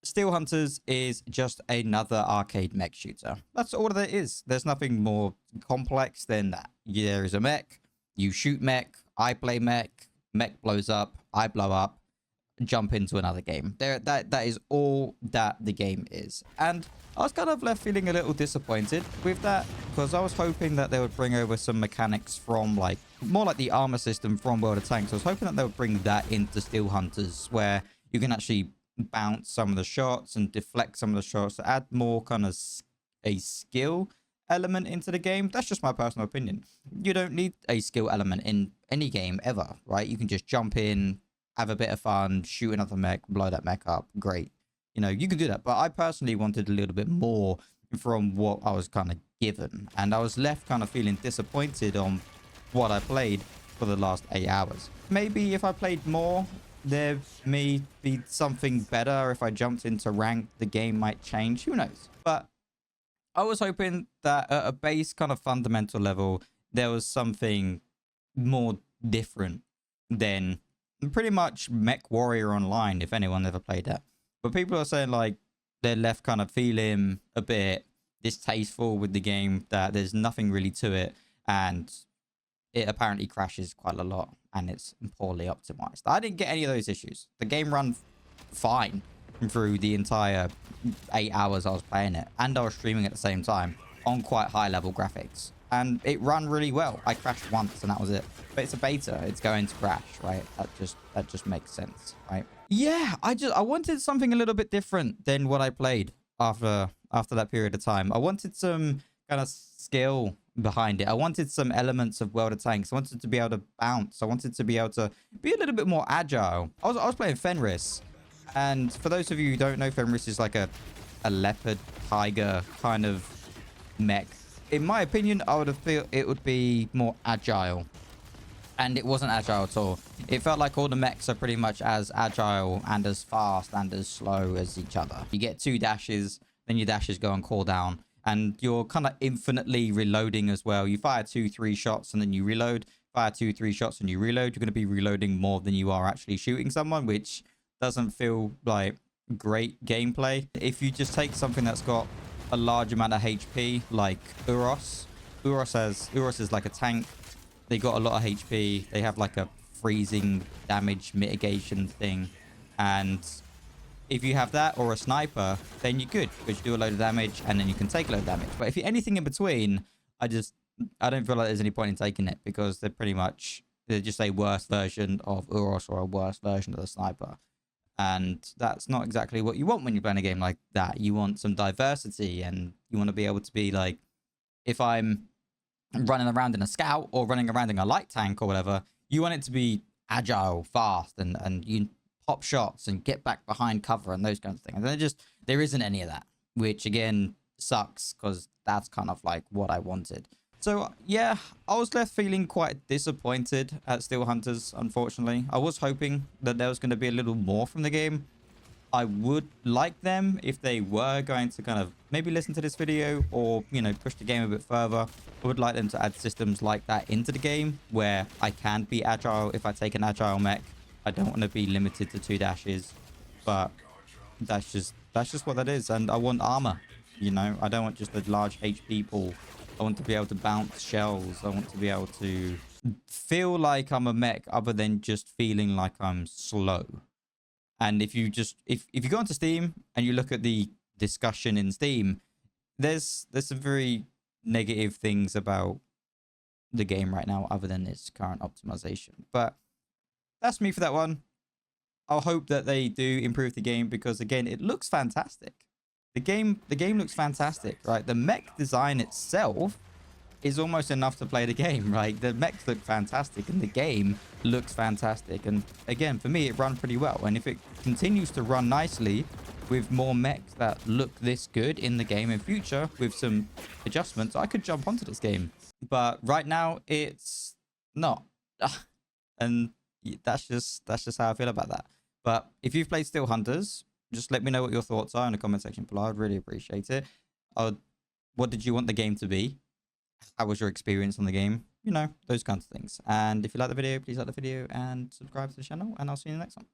Steel Hunters is just another arcade mech shooter. That's all that it is. There's nothing more complex than that. There is a mech, you shoot mech, I play mech, mech blows up, I blow up, jump into another game. That is all that the game is. And I was kind of left feeling a little disappointed with that, because I was hoping that they would bring over some mechanics from like more like the armor system from World of Tanks. I was hoping that they would bring that into Steel Hunters, where you can actually bounce some of the shots and deflect some of the shots to add more kind of a skill element into the game. That's just my personal opinion. You don't need a skill element in any game ever, right? You can just jump in, have a bit of fun, shoot another mech, blow that mech up. Great. You know, you can do that. But I personally wanted a little bit more from what I was kind of given. And I was left kind of feeling disappointed on what I played for the last 8 hours. Maybe if I played more, there may be something better. If I jumped into rank, the game might change. Who knows? But I was hoping that at a base kind of fundamental level, there was something more different than pretty much Mech Warrior Online, if anyone ever played that. But people are saying like they're left kind of feeling a bit distasteful with the game, that there's nothing really to it, and it apparently crashes quite a lot and it's poorly optimized. I didn't get any of those issues. The game ran fine through the entire 8 hours I was playing it, and I was streaming at the same time on quite high level graphics, and it ran really well. I crashed once and that was it. But it's a beta, it's going to crash, right? That just makes sense, right? Yeah, I wanted something a little bit different than what I played after that period of time. I wanted some kind of skill behind it. I wanted some elements of World of Tanks. I wanted to be able to bounce. I wanted to be able to be a little bit more agile. I was playing Fenris, and for those of you who don't know, Fenris is like a leopard tiger kind of mech. In my opinion, I would have felt it would be more agile, and it wasn't agile at all. It felt like all the mechs are pretty much as agile and as fast and as slow as each other. You get 2 dashes, then your dashes go on cooldown, and you're kind of infinitely reloading as well. You fire 2-3 shots and then you reload, fire 2-3 shots and you reload. You're going to be reloading more than you are actually shooting someone, which doesn't feel like great gameplay. If you just take something that's got a large amount of HP, like Uros is like a tank. They got a lot of HP. They have like a freezing damage mitigation thing, and if you have that or a sniper, then you're good, because you do a load of damage and then you can take a load of damage. But if you're anything in between, I don't feel like there's any point in taking it, because they're just a worse version of Uros or a worse version of the sniper. And that's not exactly what you want when you're playing a game like that. You want some diversity, and you want to be able to be like, if I'm running around in a scout or running around in a light tank or whatever, you want it to be agile, fast, and you pop shots and get back behind cover and those kinds of things. And there isn't any of that, which again sucks, because that's kind of like what I wanted. So yeah, I was left feeling quite disappointed at Steel Hunters, unfortunately. I was hoping that there was going to be a little more from the game. I would like them if they were going to kind of maybe listen to this video, or, you know, push the game a bit further. I would like them to add systems like that into the game, where I can be agile if I take an agile mech. I don't want to be limited to 2 dashes, but that's just what that is. And I want armor, you know. I don't want just a large HP pool. I want to be able to bounce shells. I want to be able to feel like I'm a mech, other than just feeling like I'm slow. And if you go onto Steam and you look at the discussion in Steam, there's some very negative things about the game right now, other than its current optimization. But that's me for that one. I'll hope that they do improve the game, because again, it looks fantastic. The game looks fantastic, right? The mech design itself is almost enough to play the game, right? The mechs look fantastic and the game looks fantastic. And again, for me, it ran pretty well. And if it continues to run nicely with more mechs that look this good in the game in future, with some adjustments, I could jump onto this game. But right now, it's not. And that's just how I feel about that. But if you've played Steel Hunters, just let me know what your thoughts are in the comment section below. I'd really appreciate it. What did you want the game to be? How was your experience on the game? You know, those kinds of things. And if you like the video, please like the video and subscribe to the channel, and I'll see you in the next one.